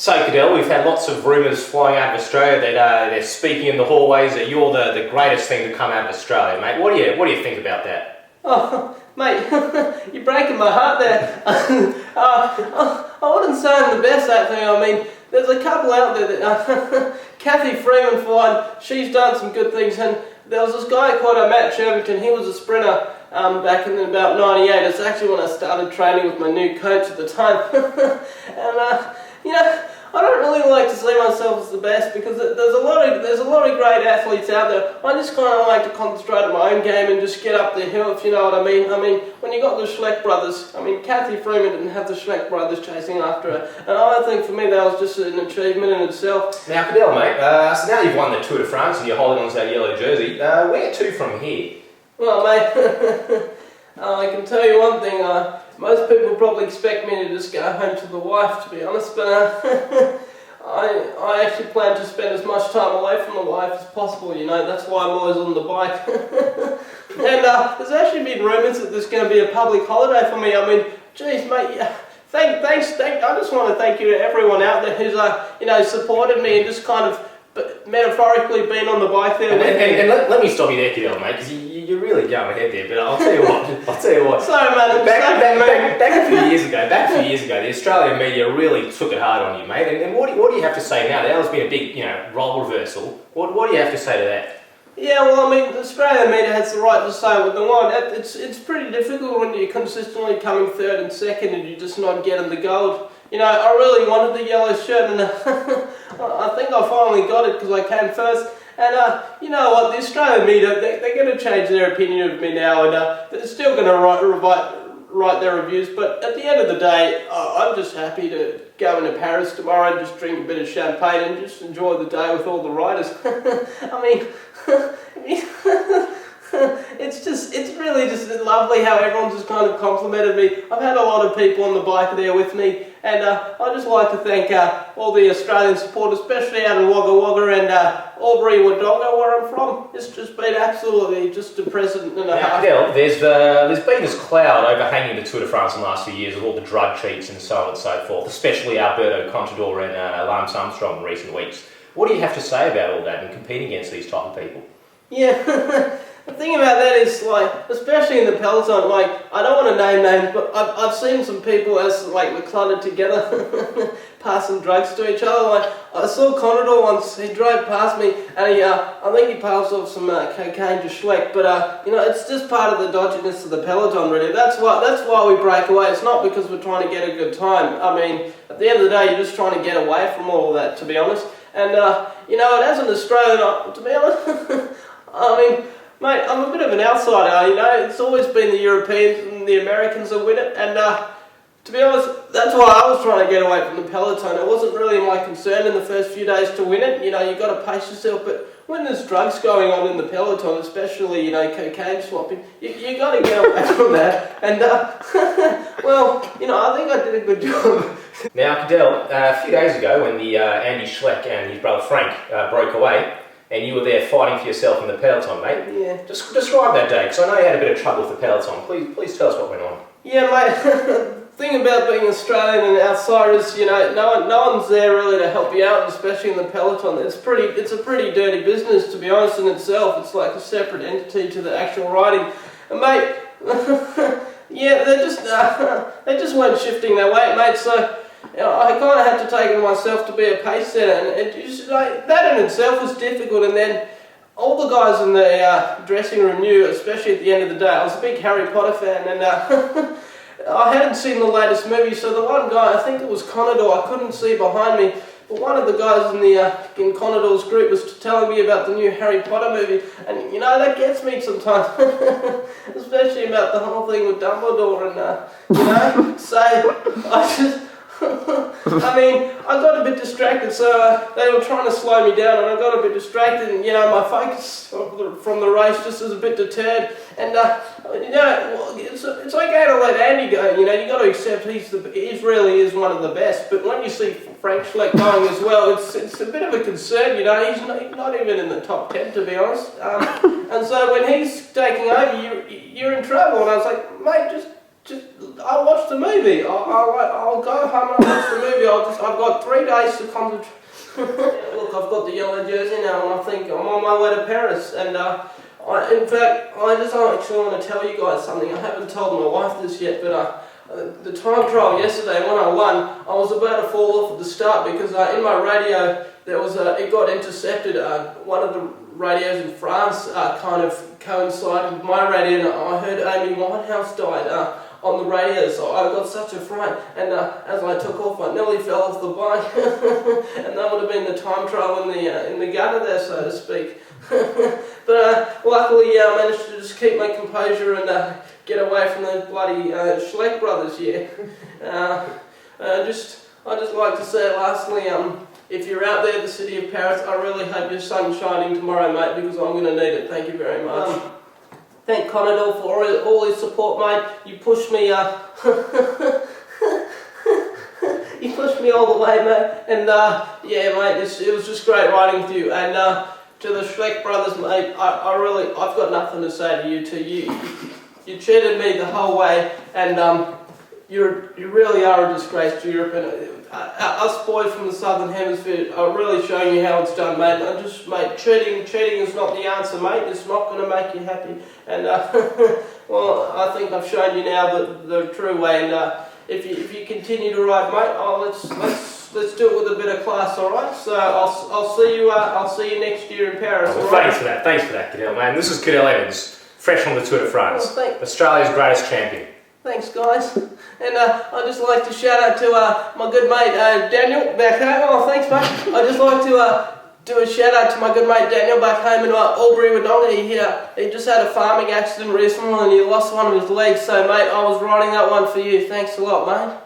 So, Cadel, we've had lots of rumours flying out of Australia that they're speaking in the hallways that you're the greatest thing to come out of Australia, mate. What do you think about that? Oh, mate, you're breaking my heart there. I wouldn't say I'm the best at thing. I mean, there's a couple out there that Kathy Freeman, for one, she's done some good things, and there was this guy called Matt Shervington. He was a sprinter back in about '98. It's actually when I started training with my new coach at the time. And you know, I don't really like to see myself as the best because there's a lot of great athletes out there. I just kind of like to concentrate on my own game and just get up the hill, if you know what I mean. I mean, when you got the Schleck brothers, I mean, Kathy Freeman didn't have the Schleck brothers chasing after her, and I think for me that was just an achievement in itself. Now, Cadel, mate, so now you've won the Tour de France and you're holding on to that yellow jersey, where to from here? Well, mate, I can tell you one thing. Most people probably expect me to just go home to the wife, to be honest, but I actually plan to spend as much time away from the wife as possible, you know. That's why I'm always on the bike. And there's actually been rumours that there's going to be a public holiday for me. I mean, geez, mate, thanks. I just want to thank you to everyone out there who's, you know, supported me and just kind of metaphorically been on the bike there. And let me stop you there, Cadel, mate, because you're really going ahead there, but I'll tell you what. Sorry, man. Back a few years ago, the Australian media really took it hard on you, mate. And what do you have to say now? There's been a big, you know, role reversal. What do you have to say to that? Yeah, well, I mean, the Australian media has the right to say what they want. It's pretty difficult when you're consistently coming third and second and you're just not getting the gold. You know, I really wanted the yellow shirt, and I think I finally got it because I came first. And you know what, the Australian media, they're going to change their opinion of me now, and they're still going to write their reviews. But at the end of the day, I'm just happy to go into Paris tomorrow and just drink a bit of champagne and just enjoy the day with all the riders. I mean, it's really just lovely how everyone's just kind of complimented me. I've had a lot of people on the bike there with me, and I'd just like to thank all the Australian support, especially out in Wagga Wagga and Albury, Wodonga, where I'm from. It's just been absolutely just a present and a half. Cadel, there's been this cloud overhanging the Tour de France in the last few years with all the drug cheats and so on and so forth, especially Alberto Contador and Lance Armstrong in recent weeks. What do you have to say about all that and competing against these type of people? Yeah. The thing about that is, like, especially in the peloton, like, I don't want to name names, but I've seen some people as, like, we're cluttered together, passing drugs to each other. Like, I saw Contador once, he drove past me, and I think he passed off some cocaine to Schleck, but, you know, it's just part of the dodginess of the peloton, really. That's why we break away. It's not because we're trying to get a good time. I mean, at the end of the day, you're just trying to get away from all of that, to be honest. And, you know, as an Australian, to be honest, I mean, mate, I'm a bit of an outsider, you know. It's always been the Europeans and the Americans that win it, and to be honest, that's why I was trying to get away from the peloton. It wasn't really my concern in the first few days to win it. You know, you've got to pace yourself, but when there's drugs going on in the peloton, especially, you know, cocaine swapping, you got to get away from that. And, well, you know, I think I did a good job. Now, Cadel, a few days ago when the Andy Schleck and his brother Frank broke away, and you were there fighting for yourself in the peloton, mate. Yeah. Just describe that day, because I know you had a bit of trouble with the peloton. Please tell us what went on. Yeah, mate. The thing about being Australian and outsiders, you know, no one's there really to help you out, especially in the peloton. It's a pretty dirty business, to be honest, in itself. It's like a separate entity to the actual riding. And mate, yeah, they just weren't shifting their weight, mate. So, you know, I kind of had to take it myself to be a pace setter, and it just, like, that in itself was difficult. And then all the guys in the dressing room knew, especially at the end of the day. I was a big Harry Potter fan, and I hadn't seen the latest movie, so the one guy, I think it was Contador, I couldn't see behind me, but one of the guys in Contador's group was telling me about the new Harry Potter movie, and you know, that gets me sometimes, especially about the whole thing with Dumbledore, and you know, so I just, I mean, I got a bit distracted, so they were trying to slow me down, and I got a bit distracted, and, you know, my focus from the race just was a bit deterred, and, you know, it's okay to let Andy go, you know, you got to accept he really is one of the best, but when you see Frank Schleck going as well, it's a bit of a concern, you know, he's not even in the top 10, to be honest, and so when he's taking over, you're in trouble, and I was like, mate, I watched the movie. I'll go home and I'll watch the movie. I've got 3 days to concentrate. Look, I've got the yellow jersey now, and I think I'm on my way to Paris. And in fact, I just actually want to tell you guys something. I haven't told my wife this yet, but the time trial yesterday when I won, I was about to fall off at the start because in my radio there was it got intercepted. One of the radios in France kind of coincided with my radio, and I heard Amy Winehouse died on the radio, so I got such a fright, and as I took off I nearly fell off the bike, and that would have been the time trial in the gutter there, so to speak. But luckily I managed to just keep my composure and get away from those bloody Schleck brothers, yeah. I'd just like to say lastly, if you're out there in the city of Paris, I really hope your sun's shining tomorrow, mate, because I'm going to need it. Thank you very much. Thank Cadel for all his support, mate. You pushed me, you pushed me all the way, mate. And yeah, mate, it was just great riding with you. And to the Schleck brothers, mate, I've got nothing to say to you two. You cheated me the whole way, and you really are a disgrace to Europe. And us boys from the Southern Hemisphere are really showing you how it's done, mate. Mate, cheating is not the answer, mate. It's not going to make you happy. And well, I think I've shown you now the true way. And if you continue to ride, mate, let's do it with a bit of class, all right? So I'll see you next year in Paris. Well, thanks for that, Cadel, man. This is Cadel Evans, fresh from the Tour de France, Australia's greatest champion. Thanks, guys. And I'd just like to shout out to my good mate Daniel back home. Oh, thanks, mate. I'd just like to do a shout out to my good mate Daniel back home in Albury, Wodonga. He just had a farming accident recently and he lost one of his legs. So, mate, I was riding that one for you. Thanks a lot, mate.